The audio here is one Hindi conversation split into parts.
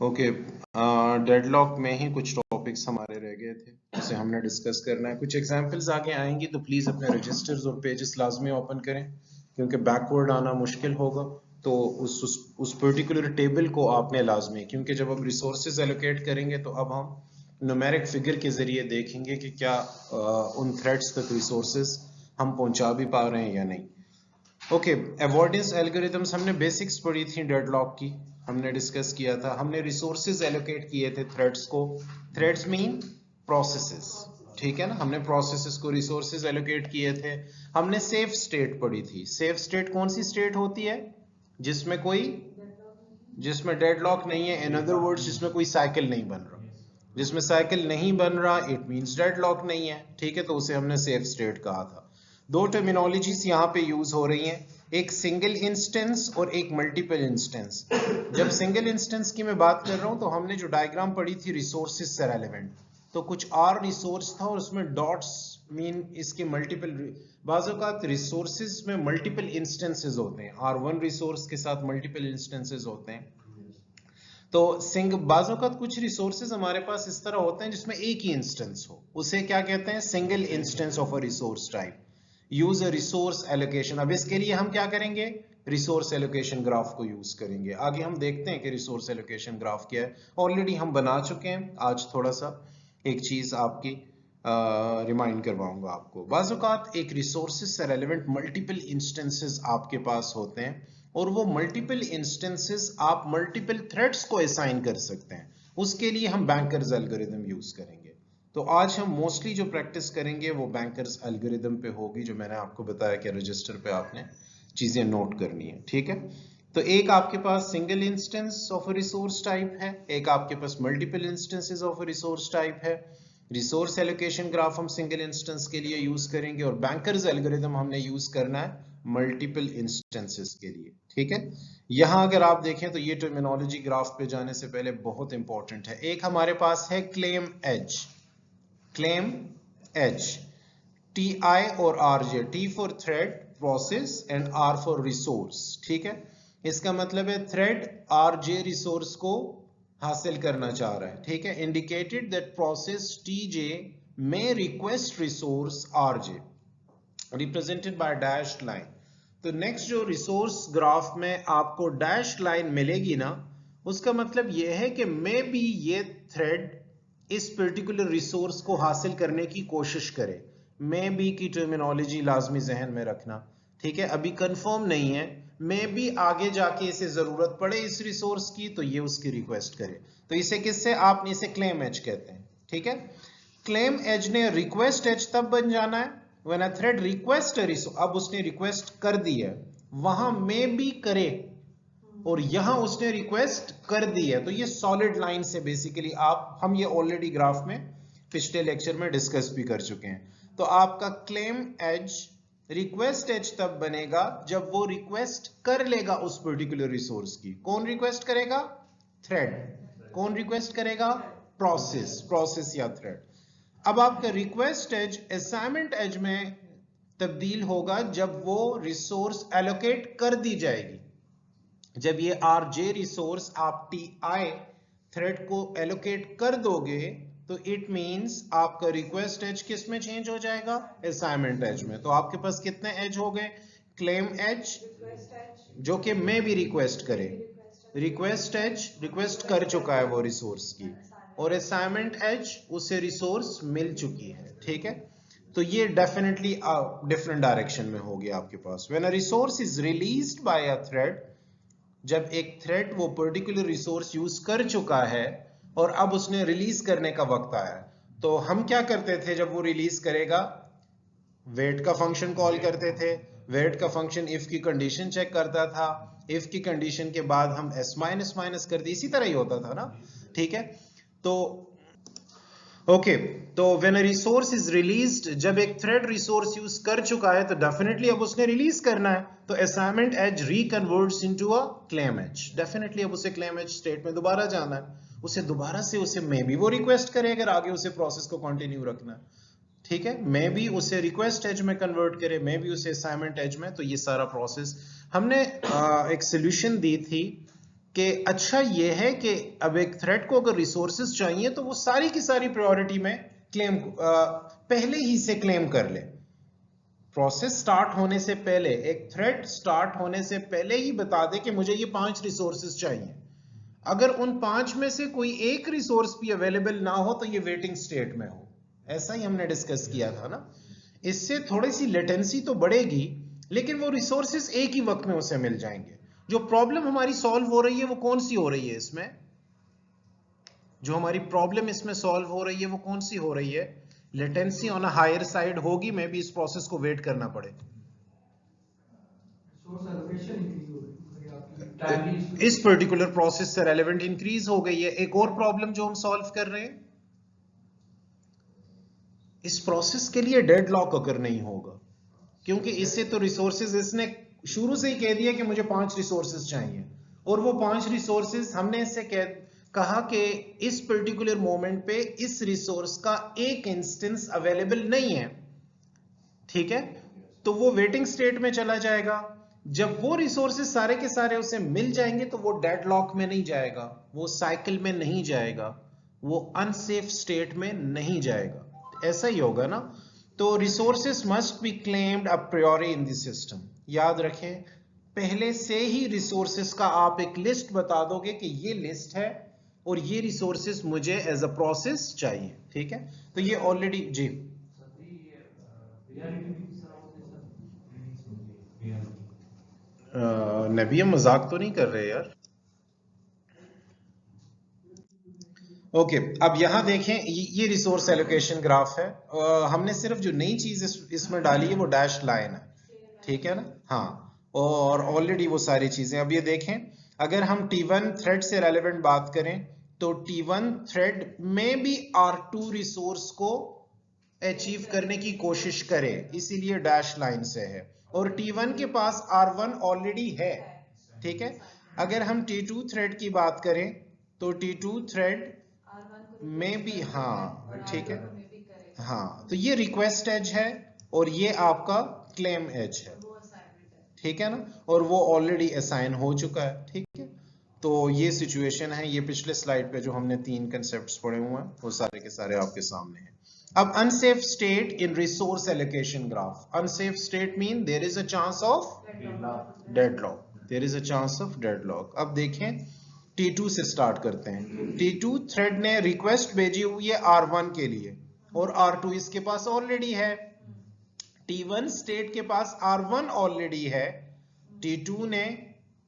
ओके, डेडलॉक में ही कुछ टॉपिक्स हमारे रह गए थे, उसे हमने डिस्कस करना है। कुछ एग्जांपल्स आगे आएंगी तो प्लीज अपने रजिस्टर्स और पेजेस लाजमी ओपन करें, क्योंकि बैकवर्ड आना मुश्किल होगा। तो उस पर्टिकुलर टेबल को आपने लाजमी, क्योंकि जब आप रिसोर्सेज एलोकेट करेंगे तो अब हम न्यूमेरिक फिगर के जरिए देखेंगे कि क्या उन थ्रेड्स तक रिसोर्सेज हम पहुंचा भी पा रहे हैं या नहीं। ओके, अवॉइडेंस एल्गोरिथम्स हमने बेसिक्स पढ़ी थी डेडलॉक की, हमने डिस्कस किया था। हमने रिसोर्सेज एलोकेट किए थे थ्रेड्स को। थ्रेड्स मीन प्रोसेसेस, ठीक है ना। हमने प्रोसेसेस को रिसोर्सेज एलोकेट किए थे। हमने सेफ स्टेट पढ़ी थी। सेफ स्टेट कौन सी स्टेट होती है? जिसमें डेडलॉक नहीं है, इन अदर वर्ड्स जिसमें कोई साइकिल नहीं बन रहा। जिसमें साइकिल नहीं बन रहा इट मींस डेडलॉक नहीं है, ठीक है। तो उसे हमने सेफ स्टेट कहा था। दो टर्मिनोलॉजीज यहाँ पे यूज हो रही हैं, एक सिंगल इंस्टेंस और एक मल्टीपल इंस्टेंस। जब सिंगल इंस्टेंस की मैं बात कर रहा हूँ तो हमने जो डायग्राम पढ़ी थी रिसोर्सेज से रेलेवेंट, तो कुछ आर रिसोर्स था और उसमें डॉट्स मीन इसके मल्टीपल। बाज़ औक़ात रिसोर्सेज में मल्टीपल इंस्टेंसेस होते हैं, R1 रिसोर्स के साथ मल्टीपल इंस्टेंसेस होते हैं। तो बाज़ औक़ात कुछ रिसोर्सेज हमारे पास इस तरह होते हैं जिसमें एक ही इंस्टेंस हो, उसे क्या कहते हैं? Single instance of a resource type. Use a resource allocation. अब इसके लिए हम क्या करेंगे? रिसोर्स एलोकेशन ग्राफ को यूज करेंगे। आगे हम देखते हैं कि रिसोर्स एलोकेशन ग्राफ क्या है। ऑलरेडी हम बना चुके हैं, आज थोड़ा सा एक चीज आपकी रिमाइंड करवाऊंगा आपको। बाज़ औक़ात एक रिसोर्सेज से रेलेवेंट मल्टीपल इंस्टेंसेस आपके पास होते हैं, और वो मल्टीपल इंस्टेंसेस आप मल्टीपल थ्रेड्स को असाइन कर सकते हैं। उसके लिए हम बैंकर्स एल्गोरिथम यूज करेंगे। तो आज हम मोस्टली जो प्रैक्टिस करेंगे वो बैंकर्स एल्गोरिथम पे होगी, जो मैंने आपको बताया कि रजिस्टर पे आपने चीजें नोट करनी है, ठीक है। तो एक आपके पास single instance of a resource type है, एक आपके पास multiple instances of a resource type है। रिसोर्स एलोकेशन ग्राफ हम सिंगल इंस्टेंस के लिए यूज करेंगे, और बैंकर्स एल्गोरिथम हमने यूज करना है मल्टीपल इंस्टेंसेस के लिए, ठीक है। यहां अगर आप देखें तो ये टर्मिनोलॉजी ग्राफ पे जाने से पहले बहुत इंपॉर्टेंट है। एक हमारे पास है claim edge, claim edge, TI और RJ, T for thread, process and R for resource, ठीक है। इसका मतलब है थ्रेड RJ रिसोर्स को हासिल करना चाह रहा है, ठीक है। Indicated that process TJ may request resource RJ represented by dashed line। तो नेक्स्ट जो रिसोर्स ग्राफ में आपको डैश लाइन मिलेगी ना, उसका मतलब यह है कि मे बी ये थ्रेड इस पर्टिकुलर रिसोर्स को हासिल करने की कोशिश करे। मे बी की टर्मिनोलॉजी लाजमी जहन में रखना, ठीक है। अभी कंफर्म नहीं है, मे बी आगे जाके इसे जरूरत पड़े इस रिसोर्स की तो ये उसकी रिक्वेस्ट करे। तो इसे किससे? आप इसे क्लेम एज कहते हैं, ठीक है। क्लेम एज ने रिक्वेस्ट एज तब बन जाना है when a thread request a resource. अब उसने रिक्वेस्ट कर दी है, वहां मे बी करे और यहां उसने रिक्वेस्ट कर दी है, तो ये सॉलिड लाइन से बेसिकली हम ये ऑलरेडी ग्राफ में पिछले लेक्चर में डिस्कस भी कर चुके हैं। तो आपका क्लेम एज रिक्वेस्ट एज तब बनेगा जब वो रिक्वेस्ट कर लेगा उस पर्टिकुलर रिसोर्स की। कौन रिक्वेस्ट करेगा? थ्रेड। कौन रिक्वेस्ट करेगा? प्रोसेस या थ्रेड। अब आपका रिक्वेस्ट एज असाइनमेंट एज में तब्दील होगा जब वो रिसोर्स एलोकेट कर दी जाएगी। जब ये RJ रिसोर्स आप TI थ्रेड को एलोकेट कर दोगे तो इट मींस आपका रिक्वेस्ट एज किस में चेंज हो जाएगा? असाइनमेंट एज में। तो आपके पास कितने एज हो गए? क्लेम एज, जो कि मैं भी रिक्वेस्ट करे, रिक्वेस्ट एज रिक्वेस्ट कर चुका है वो रिसोर्स की, और असाइनमेंट एज उसे रिसोर्स मिल चुकी है, ठीक है। तो ये डेफिनेटली डिफरेंट डायरेक्शन में होगी आपके पास। When a resource is released by a thread, जब एक थ्रेड वो पर्टिकुलर रिसोर्स यूज कर चुका है और अब उसने रिलीज करने का वक्त आया है, तो हम क्या करते थे? जब वो रिलीज करेगा वेट का फंक्शन कॉल करते थे। वेट का फंक्शन इफ की कंडीशन चेक करता था, इफ की कंडीशन के बाद हम s माइनस माइनस करते, इसी तरह ही होता था ना, ठीक है। तो ओके, तो when a resource is released, जब एक थ्रेड रिसोर्स यूज कर चुका है तो डेफिनेटली अब उसने रिलीज करना है, तो assignment edge reconverts into a claim edge. Definitely अब उसे क्लेम एज स्टेट में दोबारा जाना है, उसे दोबारा से उसे मे बी वो रिक्वेस्ट करे अगर आगे उसे प्रोसेस को कंटिन्यू रखना है, ठीक है। मे बी उसे रिक्वेस्ट एज में कन्वर्ट करे, मे बी उसे असाइनमेंट एज में। तो ये सारा प्रोसेस हमने एक सोल्यूशन दी थी कि अच्छा ये है कि अब एक थ्रेड को अगर रिसोर्सेज चाहिए तो वो सारी की सारी प्रायोरिटी में क्लेम पहले ही से क्लेम कर ले। प्रोसेस स्टार्ट होने से पहले, एक थ्रेड स्टार्ट होने से पहले ही बता दे कि मुझे ये 5 रिसोर्सेज चाहिए। अगर उन 5 में से कोई एक रिसोर्स भी अवेलेबल ना हो तो ये वेटिंग स्टेट में हो। ऐसा ही हमने डिस्कस किया था ना। इससे थोड़ी सी लेटेंसी तो बढ़ेगी, लेकिन वो रिसोर्सेज एक ही वक्त में उसे मिल जाएंगे। जो प्रॉब्लम हमारी सॉल्व हो रही है वो कौन सी हो रही है इसमें? जो हमारी प्रॉब्लम इसमें सॉल्व हो रही है वो कौन सी हो रही है? Latency on a higher side होगी, मे भी इस प्रोसेस को वेट करना पड़े। इस पर्टिकुलर प्रोसेस से रेलेवेंट इंक्रीज हो गई है। एक और प्रॉब्लम जो हम सॉल्व कर रहे हैं, इस प्रोसेस के लिए डेडलॉक अगर नहीं होगा, क्योंकि इससे तो रिसोर्सेज इसने शुरू से ही कह दिया कि मुझे 5 रिसोर्सेज चाहिए, और वो 5 रिसोर्सेज हमने इससे कहा कि इस पर्टिकुलर मोमेंट पे इस रिसोर्स का एक इंस्टेंस अवेलेबल नहीं है, ठीक है, तो वो वेटिंग स्टेट में चला जाएगा। जब वो रिसोर्सेज सारे के सारे उसे मिल जाएंगे तो वो डेडलॉक में नहीं जाएगा, वो साइकिल में नहीं जाएगा, वो अनसेफ स्टेट में नहीं जाएगा। ऐसा ही होगा ना। तो resources must be claimed a प्रायोरी in the system. याद रखें, पहले से ही रिसोर्सेज का आप एक लिस्ट बता दोगे कि ये लिस्ट है और ये रिसोर्सेज मुझे एज अ प्रोसेस चाहिए, ठीक है। तो ये ऑलरेडी जी नबी, हम मजाक तो नहीं कर रहे यार। ओके, अब यहां देखें, ये रिसोर्स एलोकेशन ग्राफ है। हमने सिर्फ जो नई चीज इसमें डाली है वो डैश लाइन है, ठीक है ना। हाँ, और ऑलरेडी वो सारी चीजें। अब ये देखें, अगर हम T1 थ्रेड से रेलेवेंट बात करें तो T1 थ्रेड में भी R2 रिसोर्स को अचीव करने की कोशिश करे, इसीलिए डैश लाइन से है। और T1 के पास R1 ऑलरेडी है, ठीक है। अगर हम T2 थ्रेड की बात करें तो T2 थ्रेड में भी, हाँ ठीक है, हाँ, तो ये रिक्वेस्ट एज है और ये आपका क्लेम एज है, ठीक है ना, और वो ऑलरेडी असाइन हो चुका है, ठीक है। तो ये सिचुएशन है। ये पिछले स्लाइड पे जो हमने 3 कंसेप्ट्स पढ़े हुए हैं वो सारे के सारे आपके सामने हैं। अब unsafe state in resource allocation graph. Unsafe state mean there is a chance of deadlock, there is a chance of deadlock. अब देखें, T2 से स्टार्ट करते हैं। T2 थ्रेड ने रिक्वेस्ट भेजी हुई है R1 के लिए और R2 इसके पास ऑलरेडी है। T1 स्टेट के पास R1 ऑलरेडी है, T2 ने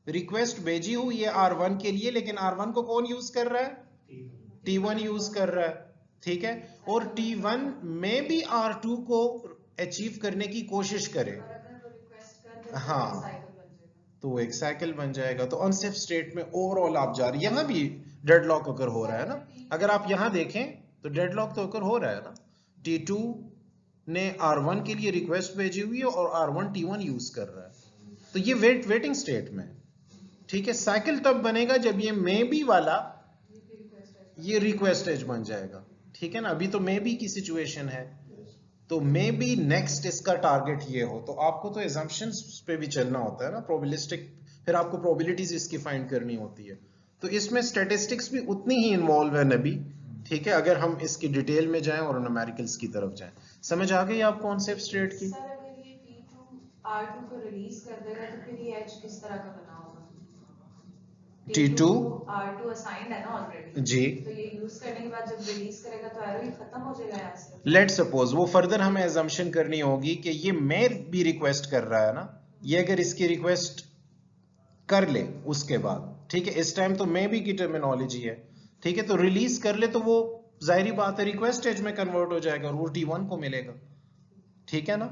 रिक्वेस्ट भेजी हुई है R1 के लिए, लेकिन R1 को कौन यूज कर रहा है? T1 यूज कर रहा है, ठीक है। और T1 में भी R2 को अचीव करने की कोशिश करे, हाँ, तो एक साइकिल बन जाएगा। तो अनसेफ स्टेट में ओवरऑल आप जा रहे हैं। यहां भी डेडलॉक अगर हो रहा है ना, अगर आप यहां देखें तो डेडलॉक तो अगर हो रहा है ना। T2 ने R1 के लिए रिक्वेस्ट भेजी हुई है और R1 T1 यूज कर रहा है, तो ये वेटिंग स्टेट में, ठीक है। साइकिल तब बनेगा जब ये मे बी वाला ये रिक्वेस्ट एज बन जाएगा, ठीक है ना। अभी तो मे बी की सिचुएशन है, तो मे बी नेक्स्ट इसका टारगेट ये हो, तो आपको तो एजम्पशंस पे भी चलना होता है ना, प्रोबेबिलिस्टिक, फिर आपको प्रोबेबिलिटीज इसकी फाइंड करनी होती है। तो इसमें स्टैटिस्टिक्स भी उतनी ही इन्वॉल्व है नबी, ठीक है, अगर हम इसकी डिटेल में जाएं और न्यूमेरिकल्स की तरफ जाएं। समझ आ गई आपको कॉन्सेप्ट स्टेट की? सर अगर ये T2 R2 को रिलीज कर देगा तो फिर ये एज किस तरह का बना होगा? T2 R2 असाइंड है ना ऑलरेडी जी, तो ये यूज करने के बाद जब रिलीज करेगा तो एरो ही खत्म हो जाएगा यहाँ से। लेट सपोज वो फर्दर हमें एजम्पशन करनी होगी कि ये मैं भी रिक्वेस्ट कर रहा है ना, ये अगर इसकी रिक्वेस्ट कर ले उसके बाद, ठीक है, इस टाइम तो मैं भी की टर्मिनोलॉजी है, ठीक है, तो रिलीज कर ले तो वो जाहिर बात है रिक्वेस्ट एज में कन्वर्ट हो जाएगा और वो T1 को मिलेगा, ठीक है ना।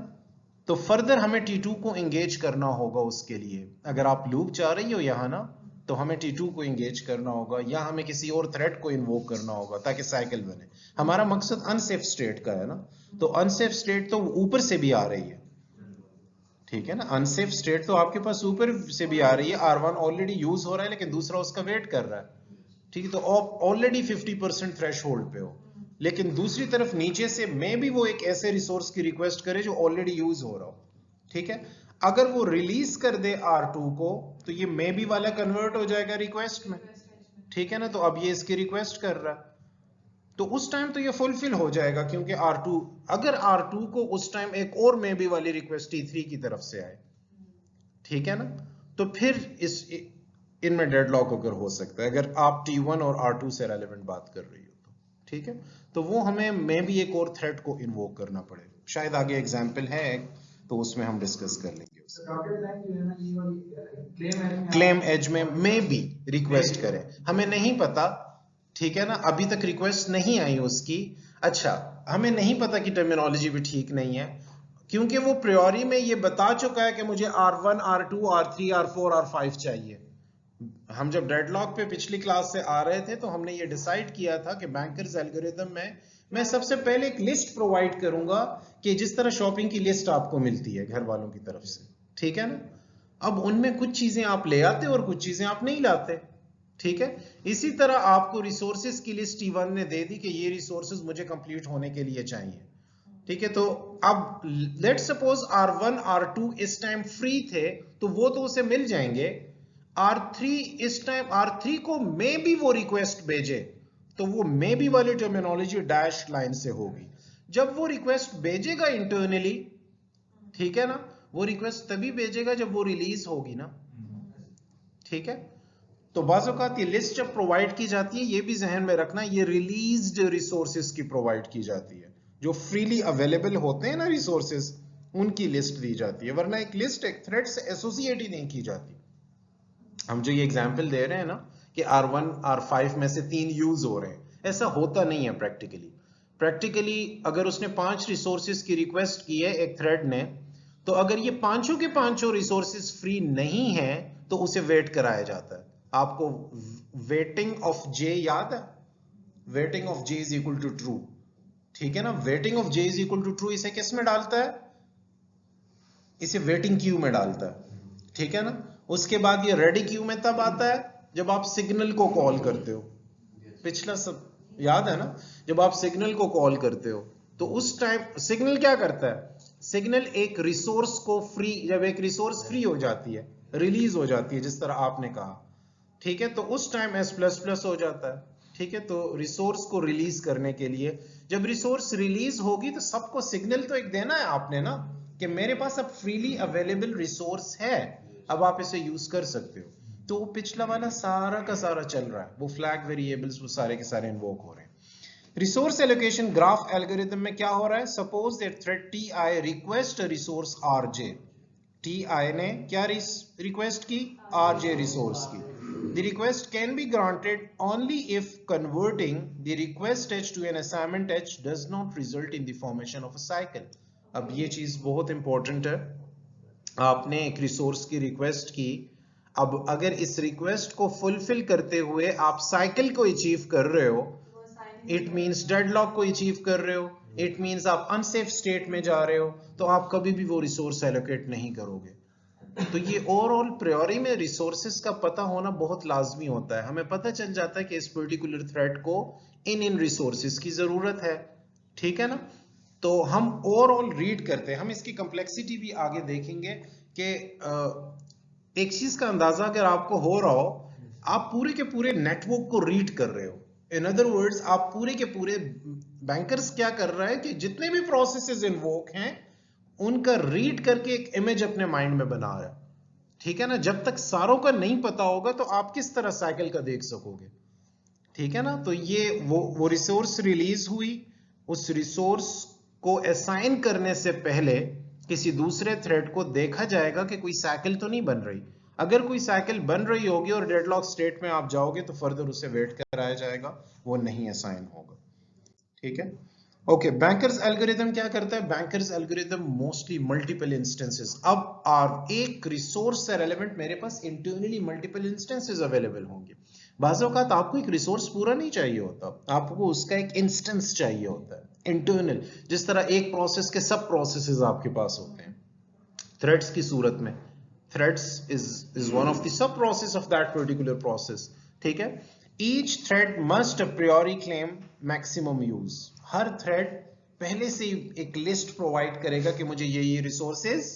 तो फर्दर हमें T2 को एंगेज करना होगा उसके लिए। अगर आप लूप चाह रही हो यहाँ ना, तो हमें T2 को एंगेज करना होगा या हमें किसी और थ्रेड को इन्वोक करना होगा ताकि साइकिल बने। हमारा मकसद अनसेफ स्टेट का है ना, तो अनसेफ स्टेट तो ऊपर से भी आ रही है, ठीक है ना। अनसेफ स्टेट तो आपके पास ऊपर से भी आ रही है। R1 ऑलरेडी यूज हो रहा है लेकिन दूसरा उसका वेट कर रहा है, ठीक है, तो ऑलरेडी 50% थ्रेश होल्ड पे हो, लेकिन दूसरी तरफ नीचे से मैं भी वो एक ऐसे रिसोर्स की रिक्वेस्ट करे जो ऑलरेडी यूज हो रहा हो, ठीक है। अगर वो रिलीज कर दे R2 को तो ये मे बी वाला कन्वर्ट हो जाएगा रिक्वेस्ट में, ठीक है ना। तो अब ये इसकी रिक्वेस्ट कर रहा है, तो उस टाइम तो ये फुलफिल हो जाएगा, क्योंकि R2, अगर R2 को उस टाइम एक और मे बी वाली रिक्वेस्ट T3 की तरफ से आए, ठीक है ना, तो फिर इस इनमें डेडलॉक अगर हो सकता है, अगर आप T1 और R2 से रेलेवेंट बात कर रही हो तो, ठीक है। तो वो हमें मे बी एक और थ्रेड को इन्वोक करना पड़ेगा, शायद आगे एग्जाम्पल है तो उसमें हम डिस्कस कर लेंगे। क्लेम एज में मे बी रिक्वेस्ट करें, हमें नहीं पता, ठीक है ना, अभी तक रिक्वेस्ट नहीं आई उसकी। अच्छा, हमें नहीं पता कि टर्मिनोलॉजी भी ठीक नहीं है, क्योंकि वो प्रियोरी में ये बता चुका है कि मुझे R1, R2, R3, R4, R5 चाहिए। हम जब डेडलॉक पे पिछली क्लास से आ रहे थे तो हमने ये डिसाइड किया था कि बैंकर्स एल्गोरिथम में मैं सबसे पहले एक लिस्ट प्रोवाइड करूंगा, कि जिस तरह शॉपिंग की लिस्ट आपको मिलती है घर वालों की तरफ से, ठीक है ना। अब उनमें कुछ चीजें आप ले आते और कुछ चीजें आप नहीं लाते, ठीक है। इसी तरह आपको रिसोर्सेज की लिस्ट T1 ने दे दी कि ये रिसोर्सेज मुझे कंप्लीट होने के लिए चाहिए, ठीक है। तो अब लेट्स सपोज R1, R2 इस टाइम फ्री थे, तो वो तो उसे मिल जाएंगे। R3 इस टाइम, R3 को मे बी वो रिक्वेस्ट भेजे, तो वो मे बी वाली टर्मिनोलॉजी डैश लाइन से होगी। जब वो रिक्वेस्ट भेजेगा इंटरनली, ठीक है ना, वो रिक्वेस्ट तभी भेजेगा जब वो रिलीज होगी ना, ठीक है। तो बाज़ औक़ात ये लिस्ट जब प्रोवाइड की जाती है, ये भी जहन में रखना, ये रिलीज्ड रिसोर्सेज की प्रोवाइड की जाती है, जो फ्रीली अवेलेबल होते हैं ना रिसोर्सेज, उनकी लिस्ट दी जाती है, वरना एक लिस्ट एक थ्रेड से एसोसिएट ही नहीं की जाती। हम जो ये एग्जांपल दे रहे हैं ना कि R1, R5 में से 3 यूज हो रहे हैं, ऐसा होता नहीं है प्रैक्टिकली अगर उसने 5 रिसोर्सेज की रिक्वेस्ट की है एक थ्रेड ने, तो अगर ये पांचों के पांचों रिसोर्सेज फ्री नहीं है तो उसे वेट कराया जाता है। आपको वेटिंग ऑफ J याद है? Waiting of J is equal to true, ठीक है ना। Waiting of J is equal to true इसे किस में डालता है? इसे वेटिंग क्यू में डालता है, ठीक है ना। उसके बाद ये रेडी क्यू में तब आता है जब आप सिग्नल को कॉल करते हो, पिछला सब याद है ना, जब आप सिग्नल को कॉल करते हो तो उस टाइम सिग्नल क्या करता है? सिग्नल एक रिसोर्स को फ्री, जब एक रिसोर्स फ्री हो जाती है, रिलीज हो जाती है, जिस तरह आपने कहा, ठीक है, तो उस टाइम S++ हो जाता है, ठीक है। तो रिसोर्स को रिलीज करने के लिए, जब रिसोर्स रिलीज होगी तो सबको सिग्नल तो एक देना है आपने ना, कि मेरे पास अब फ्रीली अवेलेबल रिसोर्स है, अब आप इसे यूज कर सकते हो। तो वो पिछला वाला सारा का सारा चल रहा है, वो फ्लैग वेरिएबल्स वो सारे के सारे इन्वोक हो रहे हैं। रिसोर्स एलोकेशन ग्राफ एल्गोरिथम में क्या हो रहा है? Suppose that thread Ti request resource Rj, Ti ने क्या रिक्वेस्ट की? Rj रिसोर्स की। The request can be granted only if converting the request H to an assignment H does not result in the formation of a cycle. अब ये चीज बहुत इंपॉर्टेंट है। आपने एक रिसोर्स की रिक्वेस्ट की, अब अगर इस रिक्वेस्ट को फुलफिल करते हुए आप साइकिल को अचीव कर रहे हो, इट मींस डेडलॉक को अचीव कर रहे हो, इट मींस आप अनसेफ स्टेट में जा रहे हो, तो आप कभी भी वो रिसोर्स एलोकेट नहीं करोगे। तो ये ओवरऑल प्रायोरी में रिसोर्सेज का पता होना बहुत लाजमी होता है। हमें पता चल जाता है कि इस पर्टिकुलर थ्रेड को इन रिसोर्सेज की जरूरत है, ठीक है ना। तो हम ओवरऑल रीड करते हैं, हम इसकी कॉम्प्लेक्सिटी भी आगे देखेंगे कि एक चीज का अंदाजा अगर आपको हो रहा हो, आप पूरे के पूरे नेटवर्क को रीड कर रहे हो। इन अदर वर्ड्स, आप पूरे के पूरे बैंकर्स क्या कर रहा है कि जितने भी प्रोसेसेस इन्वोक हैं उनका रीड करके एक इमेज अपने माइंड में बना रहा है, ठीक है ना। जब तक सारों का नहीं पता होगा तो आप किस तरह साइकिल का देख सकोगे, ठीक है ना। तो ये वो रिसोर्स रिलीज हुई, उस रिसोर्स को असाइन करने से पहले किसी दूसरे थ्रेड को देखा जाएगा कि कोई साइकिल तो नहीं बन रही। अगर कोई साइकिल बन रही होगी और डेडलॉक स्टेट में आप जाओगे तो फर्दर उसे वेट कराया जाएगा, वो नहीं असाइन होगा, ठीक है। ओके, बैंकर्स एल्गोरिथम क्या करता है? Bankers algorithm mostly multiple instances. अब एक रिसोर्स से रेलेवेंट मेरे पास इंटरनली मल्टीपल इंस्टेंसेस अवेलेबल होंगे। बाज़ औक़ात आपको एक रिसोर्स पूरा नहीं चाहिए होता, आपको उसका एक इंस्टेंस चाहिए होता है इंटरनल, जिस तरह एक प्रोसेस के सब प्रोसेसेस आपके पास होते हैं थ्रेड्स की सूरत में। Threads is one of the sub process of that particular process, ठीक है। Each thread must a priori claim maximum use. हर थ्रेड पहले से एक लिस्ट प्रोवाइड करेगा कि मुझे ये रिसोर्सेज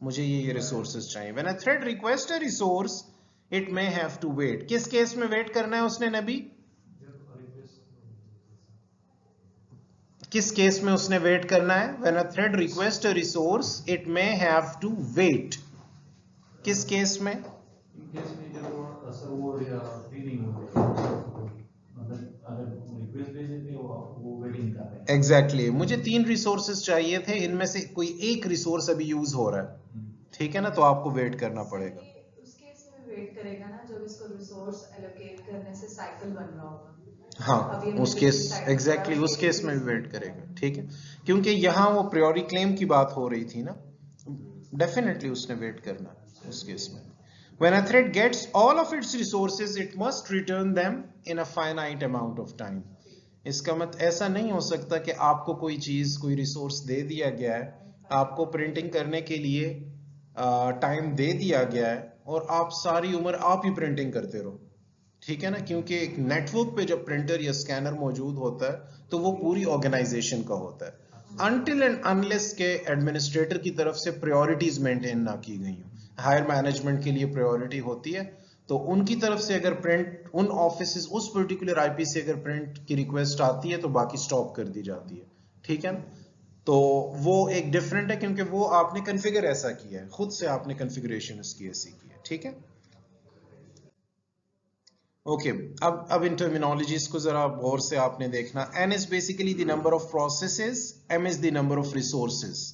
मुझे ये रिसोर्सेज चाहिए। When a thread request a resource it may have to wait. किस केस में वेट करना है उसने नबी? किस केस में उसने वेट करना है? When a thread request a resource it may have to wait. किस केस में? केस में जब वो सर्वर या फ्री नहीं होते, मतलब अगर रिक्वेस्ट भेज देते हैं वो वेटिंग कर रहे हैं। एग्जैक्टली मुझे 3 रिसोर्सेज चाहिए थे, इनमें से कोई एक रिसोर्स अभी यूज हो रहा है, ठीक है ना, तो आपको वेट करना पड़ेगा। उस केस में वेट करेगा ना जब इसको रिसोर्स एलोकेट करने से साइकिल बन रहा होगा। हाँ, अभी हमने उस केस पिछली slide में एग्जैक्टली पढ़ा उस कि केस में भी एक वेट करेगा, ठीक है, क्योंकि यहाँ वो प्रियोरी क्लेम की बात हो रही थी ना, डेफिनेटली उसने वेट करना है उस केस में। When a thread gets all of its resources, it must return them in a finite amount of time. इसका मतलब ऐसा नहीं हो सकता कि आपको कोई चीज, कोई रिसोर्स दे दिया गया है, आपको प्रिंटिंग करने के लिए टाइम दे दिया गया है और आप सारी उम्र आप ही प्रिंटिंग करते रहो, ठीक है ना, क्योंकि एक नेटवर्क पे जब प्रिंटर या स्कैनर मौजूद होता है तो वो पूरी ऑर्गेनाइजेशन का होता है, अनटिल एंड अनलेस के एडमिनिस्ट्रेटर की तरफ से प्रायोरिटीज मेंटेन ना की गई हो। हायर मैनेजमेंट के लिए प्रायोरिटी होती है, तो उनकी तरफ से अगर प्रिंट उन ऑफिस उस पर्टिकुलर आईपी से अगर प्रिंट की रिक्वेस्ट आती है तो बाकी स्टॉप कर दी जाती है, ठीक है ना। तो वो एक डिफरेंट है क्योंकि वो आपने कॉन्फ़िगर ऐसा किया है, खुद से आपने कॉन्फ़िगरेशन इसकी ऐसी की है, ठीक है। ओके, अब इन टर्मिनोलॉजीज को जरा गौर से आपने देखना। n is basically the number of processes, m is the number of resources.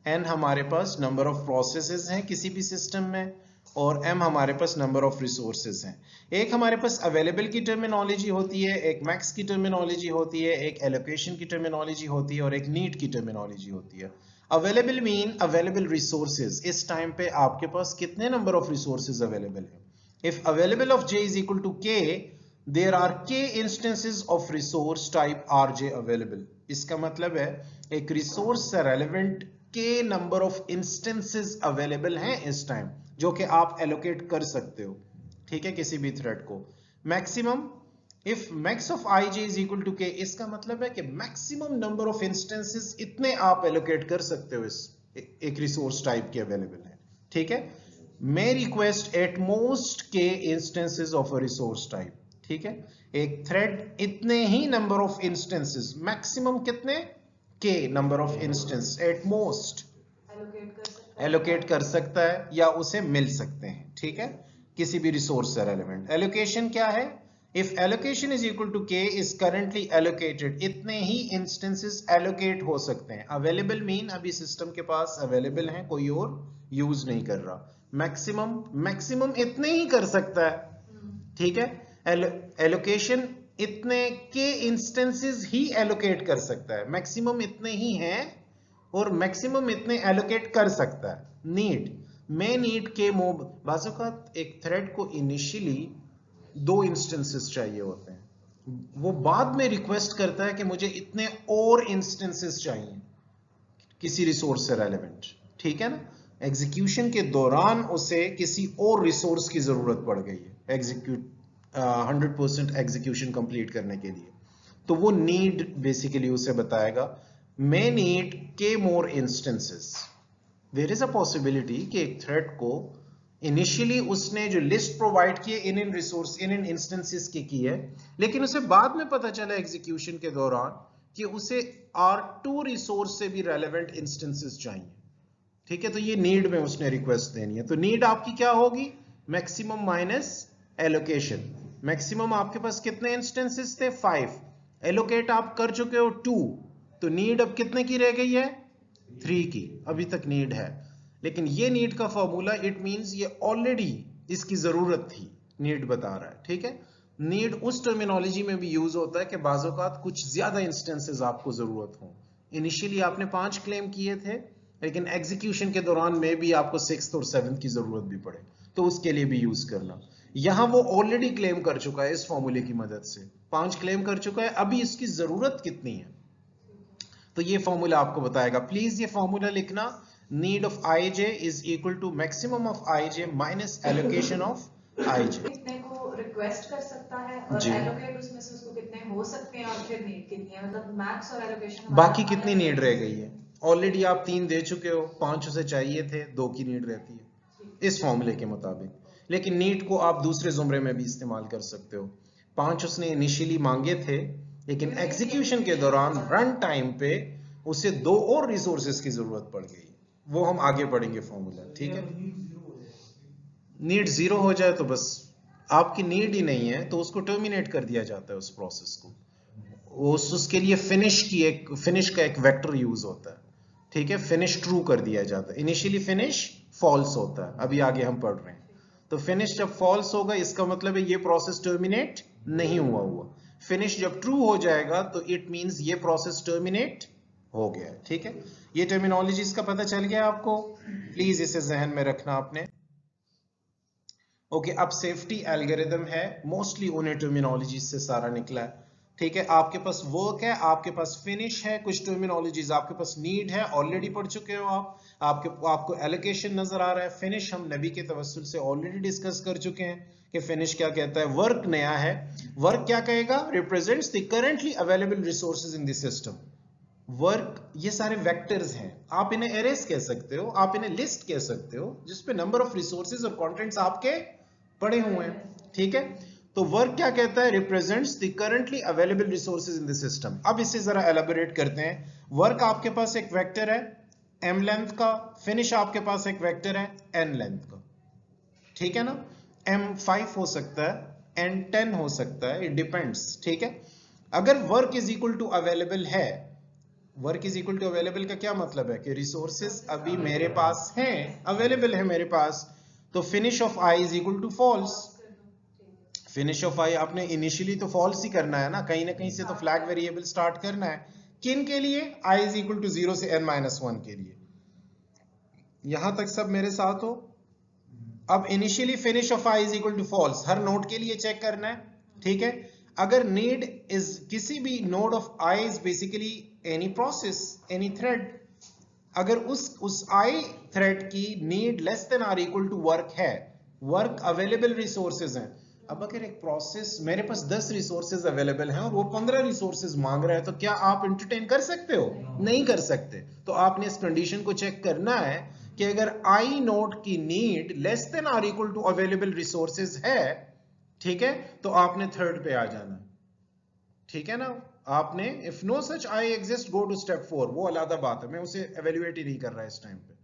n हमारे पास नंबर ऑफ प्रोसेसेस हैं किसी भी सिस्टम में और m हमारे पास नंबर ऑफ रिसोर्सेज हैं। एक हमारे पास अवेलेबल की टर्मिनोलॉजी होती है, एक मैक्स की टर्मिनोलॉजी होती है, एक एलोकेशन की टर्मिनोलॉजी होती है और एक नीड की टर्मिनोलॉजी होती है। अवेलेबल मीन अवेलेबल रिसोर्सेज, इस टाइम पे आपके पास कितने नंबर ऑफ रिसोर्सेज अवेलेबल है। If available of j is equal to k, there are k instances of resource type rj available. इसका मतलब है एक रिसोर्स से relevant k number of instances available हैं इस टाइम, जो कि आप एलोकेट कर सकते हो, ठीक है, किसी भी थ्रेड को। Maximum, if max of ij is equal to k, इसका मतलब है कि मैक्सिमम नंबर ऑफ इंस्टेंसेस इतने आप एलोकेट कर सकते हो, इस एक रिसोर्स टाइप के अवेलेबल है, ठीक है। may request at most k instances of a resource type, ठीक है। एक थ्रेड इतने ही नंबर ऑफ इंस्टेंसेस, मैक्सिमम कितने, k number of instance at most allocate कर सकता है या उसे मिल सकते हैं, ठीक है, किसी भी रिसोर्स से रेलेवेंट। एलोकेशन क्या है? If allocation is equal to k is currently allocated, इतने ही इंस्टेंसेस एलोकेट हो सकते हैं। अवेलेबल मीन अभी सिस्टम के पास अवेलेबल हैं, कोई और यूज नहीं कर रहा। मैक्सिमम इतने ही कर सकता है, ठीक है। एलोकेशन इतने के इंस्टेंसेस ही एलोकेट कर सकता है, मैक्सिमम इतने ही हैं और मैक्सिमम इतने एलोकेट कर सकता है। नीड, मैं नीड के मोब, बाज़-औक़ात एक थ्रेड को इनिशियली 2 इंस्टेंसेस चाहिए होते हैं, वो बाद में रिक्वेस्ट करता है कि मुझे इतने और इंस्टेंसेस चाहिए किसी रिसोर्स से रेलेवेंट, ठीक है ना। एग्जीक्यूशन के दौरान उसे किसी और रिसोर्स की जरूरत पड़ गई है एग्जीक्यूट 100% एग्जीक्यूशन कंप्लीट करने के लिए, तो वो नीड बेसिकली उसे बताएगा मैं नीड के more instances. There is a possibility कि एक थ्रेड को इनिशियली उसने जो लिस्ट प्रोवाइड की है इन रिसोर्स इन इंस्टेंसेस की है, लेकिन उसे बाद में पता चला एग्जीक्यूशन के दौरान कि उसे R2 रिसोर्स से भी रेलेवेंट इंस्टेंसेस चाहिए, ठीक है। तो ये नीड में उसने रिक्वेस्ट देनी है, तो नीड आपकी क्या होगी, मैक्सिमम माइनस एलोकेशन। मैक्सिमम आपके पास कितने इंस्टेंसेस थे, 5, एलोकेट आप कर चुके हो 2, तो नीड अब कितने की रह गई है, 3 की अभी तक नीड है। लेकिन ये नीड का फॉर्मूला, इट मींस ये ऑलरेडी इसकी जरूरत थी, नीड बता रहा है, ठीक है। नीड उस टर्मिनोलॉजी में भी यूज होता है कि बाज़-औक़ात कुछ ज्यादा इंस्टेंसेस आपको जरूरत हो। इनिशियली आपने 5 क्लेम किए थे, लेकिन एग्जीक्यूशन के दौरान में भी आपको 6th और 7th की जरूरत भी पड़े, तो उसके लिए भी यूज करना। यहां वो ऑलरेडी क्लेम कर चुका है, इस फॉर्मूले की मदद से 5 क्लेम कर चुका है, अभी इसकी जरूरत कितनी है, तो ये फॉर्मूला आपको बताएगा। प्लीज ये फॉर्मूला लिखना, need of ij is equal to maximum of ij minus allocation of ij। कितने को रिक्वेस्ट कर सकता है और जी, एलोकेट उसमें से उसको कितने हो सकते हैं और फिर नीड कितनी है, मतलब मैक्स और एलोकेशन बाकी कितनी नीड रह गई है, ऑलरेडी आप 3 दे चुके हो, 5 उसे चाहिए थे, 2 की नीड रहती है इस फॉर्मूले के मुताबिक। लेकिन नीड को आप दूसरे जुमरे में भी इस्तेमाल कर सकते हो। 5 उसने इनिशियली मांगे थे, लेकिन एग्जीक्यूशन के दौरान रन टाइम पे उसे 2 और रिसोर्सेज की जरूरत पड़ गई, वो हम आगे पढ़ेंगे फॉर्मूला, ठीक है। नीड 0 हो जाए तो बस आपकी नीड ही नहीं है, तो उसको टर्मिनेट कर दिया जाता है उस प्रोसेस को। उसके लिए फिनिश का एक वेक्टर यूज होता है, ठीक है। फिनिश ट्रू कर दिया जाता है, इनिशियली फिनिश फॉल्स होता है, अभी आगे हम पढ़ रहे हैं। तो फिनिश जब फॉल्स होगा इसका मतलब है ये प्रोसेस टर्मिनेट नहीं हुआ। फिनिश जब ट्रू हो जाएगा तो इट मींस ये प्रोसेस टर्मिनेट हो गया, ठीक है। ये टर्मिनोलॉजीज का पता चल गया आपको, प्लीज इसे जहन में रखना आपने। ओके, अब सेफ्टी एल्गोरिथम है, मोस्टली उन्हें टर्मिनोलॉजी से सारा निकला है, ठीक है। आपके पास वर्क है, आपके पास फिनिश है, कुछ टर्मिनोलॉजीज आपके पास नीड है, ऑलरेडी पढ़ चुके हो आप। आपको एलोकेशन नजर आ रहा है। फिनिश हम नबी के तवस्सुल से ऑलरेडी डिस्कस कर चुके हैं कि फिनिश क्या कहता है। वर्क नया है, वर्क क्या कहेगा, represents the currently available resources in the system. Work ये सारे वेक्टर्स हैं, आप इन्हें एरेस कह सकते हो, आप इन्हें लिस्ट कह सकते हो, जिसपे नंबर ऑफ रिसोर्सेज और कंटेंट्स आपके पड़े हुए हैं, ठीक है। तो वर्क क्या कहता है, represents the currently available resources in the system. अब इसे जरा एलाबोरेट करते हैं। वर्क आपके पास एक वेक्टर है m लेंथ का, फिनिश आपके पास एक वेक्टर है n लेंथ का, ठीक है ना। m 5 हो सकता है, n 10 हो सकता है, इट डिपेंड्स, ठीक है। अगर work is equal to available है, work is equal to available का क्या मतलब है कि रिसोर्सेज अभी मेरे पास हैं, अवेलेबल है मेरे पास, तो finish of i is equal to false. Finish of i आपने इनिशियली तो फॉल्स ही करना है ना कहीं से तो फ्लैग वेरिएबल स्टार्ट करना है। किन के लिए, i इज इक्वल टू 0 से n-1 के लिए। यहां तक सब मेरे साथ हो। अब initially finish of i is equal to false हर नोड के लिए चेक करना है, ठीक है। अगर नीड इज किसी भी node of i is basically any process, any thread, अगर उस i थ्रेड की need less than or equal to work है, वर्क अवेलेबल रिसोर्सेज हैं। अब अगर एक प्रोसेस, मेरे पास 10 रिसोर्सेज अवेलेबल हैं और वो 15 रिसोर्सेज मांग रहा है, तो क्या आप एंटरटेन कर सकते हो? नहीं कर सकते। तो आपने इस कंडीशन को चेक करना है कि अगर i नोड की need less than or equal to available resources है, ठीक है, तो आपने थर्ड पे आ जाना, ठीक है ना। आपने if no such i exist go to step 4, वो अलग बात है, मैं उसे एवेल्युएट ही नहीं कर रहा इस टाइम पे।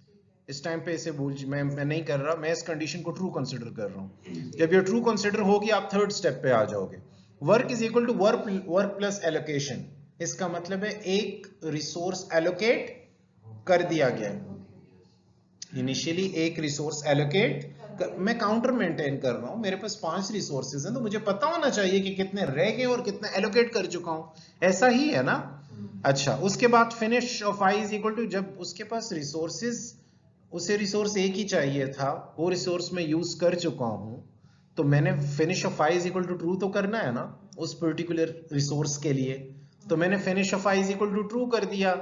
इस टाइम पे इसे मैं नहीं कर रहा, मैं इस कंडीशन को ट्रू कंसीडर कर रहा हूं। जब ये ट्रू कंसीडर होगी आप थर्ड स्टेप पे आ जाओगे। Work is equal to work plus allocation, इसका मतलब है एक रिसोर्स एलोकेट कर दिया गया है। इनिशियली एक रिसोर्स एलोकेट, मैं काउंटर मेंटेन कर रहा हूं, मेरे पास 5 रिसोर्सेज हैं, तो मुझे पता होना चाहिए कि कितने रह गए और कितने एलोकेट कर चुका हूं, ऐसा ही है ना। अच्छा, उसके बाद finish of i is equal to, जब उसके पास रिसोर्सेज, उसे रिसोर्स एक ही चाहिए था, वो रिसोर्स मैं यूज कर चुका हूं, तो मैंने finish of i is equal to true तो करना है ना उस पर्टिकुलर रिसोर्स के लिए। तो मैंने finish of i is equal to true कर दिया,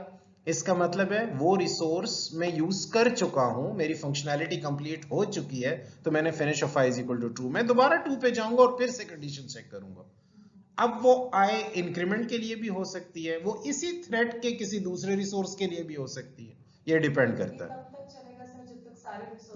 इसका मतलब है वो रिसोर्स मैं यूज कर चुका हूं, मेरी फंक्शनैलिटी कंप्लीट हो चुकी है, तो मैंने finish of i is equal to true. मैं दोबारा 2 पे जाऊंगा और फिर से कंडीशन चेक करूंगा। अब वो i इंक्रीमेंट के लिए भी हो सकती है, वो इसी थ्रेड के किसी दूसरे रिसोर्स के लिए भी हो सकती है, ये डिपेंड करता है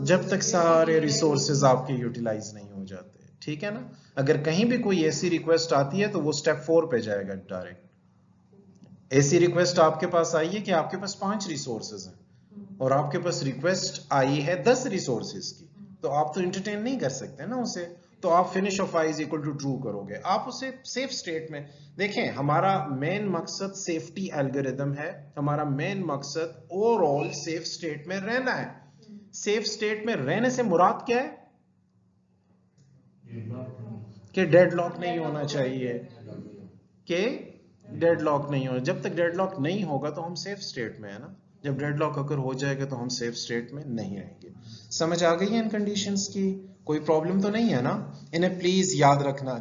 जब तक सारे रिसोर्सेज आपके यूटिलाइज नहीं हो जाते, ठीक है ना। अगर कहीं भी कोई ऐसी रिक्वेस्ट आती है तो वो स्टेप 4 पे जाएगा डायरेक्ट। ऐसी रिक्वेस्ट आपके पास आई है कि आपके पास 5 रिसोर्सेज हैं और आपके पास रिक्वेस्ट आई है 10 रिसोर्सेज की, तो आप तो एंटरटेन नहीं कर सकते ना उसे, तो आप finish of i is equal to true करोगे। आप उसे सेफ स्टेट में देखें, हमारा मेन मकसद सेफ्टी एल्गोरिथम है, हमारा मेन मकसद ओवरऑल सेफ स्टेट में रहना है। सेफ स्टेट में रहने से मुराद क्या है कि डेडलॉक नहीं होना चाहिए, कि डेडलॉक नहीं होना। जब तक डेडलॉक नहीं होगा तो हम सेफ स्टेट में है ना, जब डेडलॉक अगर हो जाएगा तो हम सेफ स्टेट में नहीं रहेंगे। समझ आ गई है इन कंडीशंस की? कोई प्रॉब्लम तो नहीं है ना, इन्हें प्लीज याद रखना।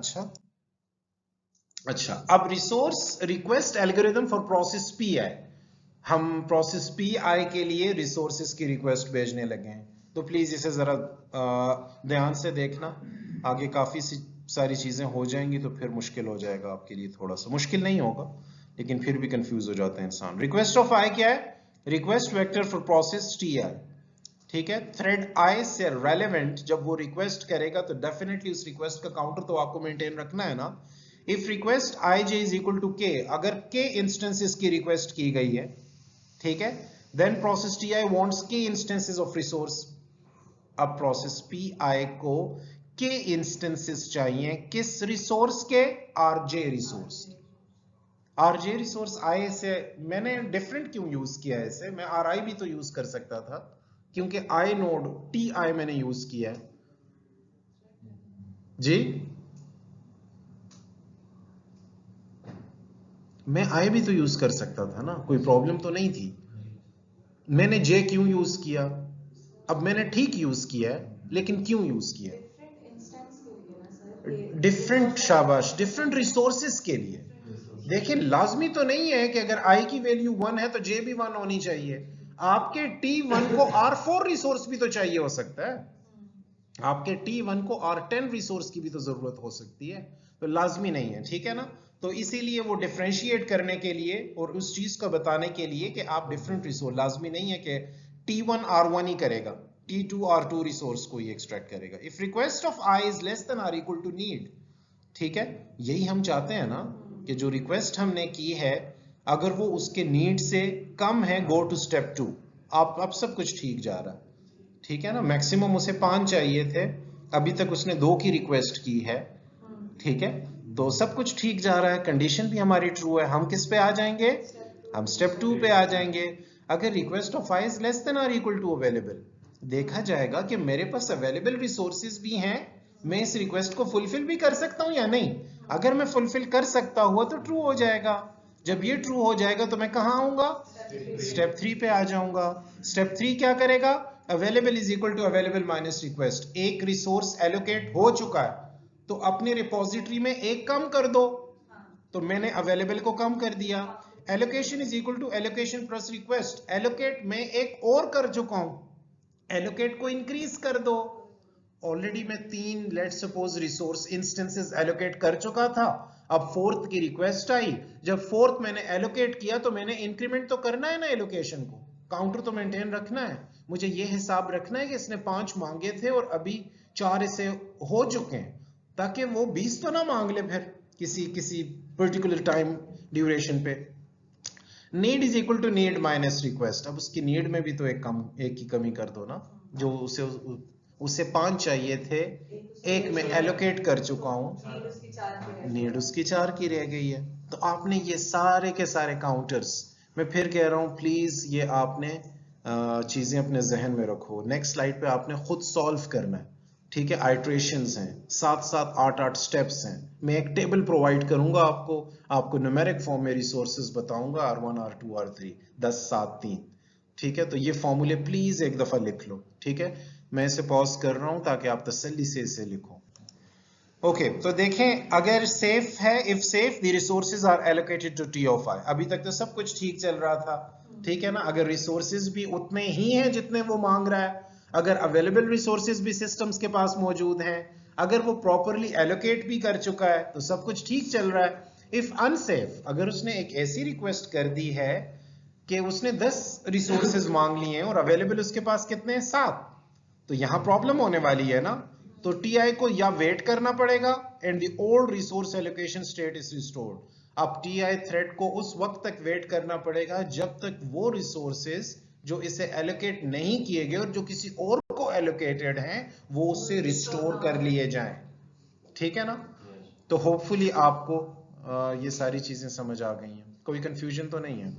अच्छा, अब resource request algorithm for process P I, हम प्रोसेस पी आई के लिए रिसोर्सेज की रिक्वेस्ट भेजने लगे हैं, तो प्लीज इसे जरा ध्यान से देखना, आगे काफी सारी चीजें हो जाएंगी तो फिर मुश्किल हो जाएगा आपके लिए, थोड़ा सा मुश्किल नहीं होगा लेकिन फिर भी कंफ्यूज हो जाता है इंसान। रिक्वेस्ट ऑफ आई क्या है, request vector for process ti, ठीक है। थ्रेड i से रेलेवेंट जब वो रिक्वेस्ट करेगा तो डेफिनेटली उस रिक्वेस्ट का काउंटर तो आपको मेंटेन रखना है ना। If request ij is equal to k, अगर k इंस्टेंसेस की रिक्वेस्ट की गई है, ठीक है, then process ti wants k instances of resource. अब प्रोसेस pi को k इंस्टेंसेस चाहिए, किस रिसोर्स के? rj resource. rj resource i से मैंने डिफरेंट क्यों यूज किया है इसे, मैं ri भी तो यूज कर सकता था, क्योंकि i नोड ti मैंने यूज किया है जी। मैं i भी तो यूज कर सकता था ना, कोई प्रॉब्लम तो नहीं थी। मैंने j क्यों यूज किया? अब मैंने ठीक यूज किया है, लेकिन क्यों यूज किया? डिफरेंट इंस्टेंस के लिए ना सर, डिफरेंट, शाबाश, डिफरेंट रिसोर्सेस के लिए। देखिए लाजमी तो नहीं है कि अगर i की वैल्यू 1 है तो j भी 1 होनी चाहिए। आपके t1 को r4 रिसोर्स भी तो चाहिए हो सकता है, आपके t1 को r10 रिसोर्स की भी तो जरूरत हो सकती है, तो लाजमी नहीं है, ठीक है ना। तो इसीलिए वो डिफरेंशिएट करने के लिए और उस चीज को बताने के लिए कि आप डिफरेंट रिसोर्स, लाजमी नहीं है कि t1 r1 ही करेगा, t2 r2 रिसोर्स को ही एक्सट्रैक्ट करेगा। If request of i is less than or equal to need, ठीक है, यही हम चाहते हैं ना कि जो रिक्वेस्ट हमने की है अगर वो उसके नीड से कम है, गो टू स्टेप 2। अब सब कुछ ठीक जा रहा है, ठीक है ना। मैक्सिमम उसे 5 चाहिए थे, अभी तक उसने 2 की रिक्वेस्ट की है, ठीक है, तो सब कुछ ठीक जा रहा है, कंडीशन भी हमारी ट्रू है। हम किस पे आ जाएंगे? हम स्टेप 2 पे आ जाएंगे। अगर request of i is less than or equal to available, देखा जाएगा कि मेरे पास अवेलेबल रिसोर्सेज भी हैं, मैं इस रिक्वेस्ट को फुलफिल भी कर सकता हूं या नहीं। अगर मैं फुलफिल कर सकता हुआ तो ट्रू हो जाएगा। जब ये ट्रू हो जाएगा तो मैं कहां आऊंगा? स्टेप 3 पे आ जाऊंगा। स्टेप 3 क्या करेगा? Available is equal to available minus request. एक रिसोर्स एलोकेट हो चुका है तो अपने रिपोजिटरी में एक कम कर दो, तो मैंने अवेलेबल को कम कर दिया। Allocation is equal to allocation plus request. Allocate में एक और कर चुका हूं, एलोकेट को इंक्रीज कर दो। ऑलरेडी मैं 3 let's suppose resource instances allocate कर चुका था, अब 4th की रिक्वेस्ट आई। जब 4th मैंने एलोकेट किया तो मैंने इंक्रीमेंट तो करना है ना, एलोकेशन को काउंटर तो मेंटेन रखना है। मुझे ये हिसाब रखना है कि इसने 5 मांगे थे और अभी 4 इसे हो चुके हैं, ताकि वो 20 तो ना मांग ले फिर किसी पर्टिकुलर टाइम ड्यूरेशन पे। Need is equal to need minus request. अब उसकी नीड में भी तो एक की कमी कर दो ना, जो उसे 5 चाहिए थे, एक में एलोकेट कर चुका हूं, नीड उसकी 4 की रह गई है। तो आपने ये सारे के सारे काउंटर्स, मैं फिर कह रहा हूं प्लीज ये आपने चीजें अपने जहन में रखो। नेक्स्ट स्लाइड पे आपने खुद सॉल्व करना है, ठीक है। आइट्रेशंस हैं, 7 8 स्टेप्स हैं। मैं एक टेबल प्रोवाइड करूंगा आपको न्यूमेरिक फॉर्म में रिसोर्सेज बताऊंगा, R1 R2 R3 10 7 3, ठीक है। तो ये फॉर्मूले प्लीज एक दफा लिख लो, ठीक है। मैं इसे पॉज कर रहा हूं ताकि आप तसल्ली से इसे लिखो। ओके, तो देखें, अगर सेफ है, if safe the resources are allocated to T of i। अभी तक तो सब कुछ ठीक चल रहा था, ठीक है ना। अगर रिसोर्सेज भी उतने ही हैं जितने वो मांग रहा है, अगर अवेलेबल रिसोर्सेज भी सिस्टम्स के पास मौजूद हैं, अगर वो प्रॉपरली एलोकेट भी कर चुका है, तो सब कुछ ठीक चल रहा है। इफ अनसेफ, अगर उसने एक ऐसी रिक्वेस्ट कर दी है कि उसने 10 रिसोर्सेज मांग लिए हैं और अवेलेबल उसके पास कितने हैं? 7, तो यहां प्रॉब्लम होने वाली है ना। तो टी को या वेट करना पड़ेगा and the old resource allocation state is restored. अब टी थ्रेड को उस वक्त तक वेट करना पड़ेगा जब तक वो रिसोर्सेज जो इसे एलोकेट नहीं किए गए और जो किसी और को एलोकेटेड हैं वो उससे रिस्टोर कर लिए जाएं, ठीक है ना। तो होपफुली आपको ये सारी चीजें समझ आ गई हैं, कोई कंफ्यूजन तो नहीं है।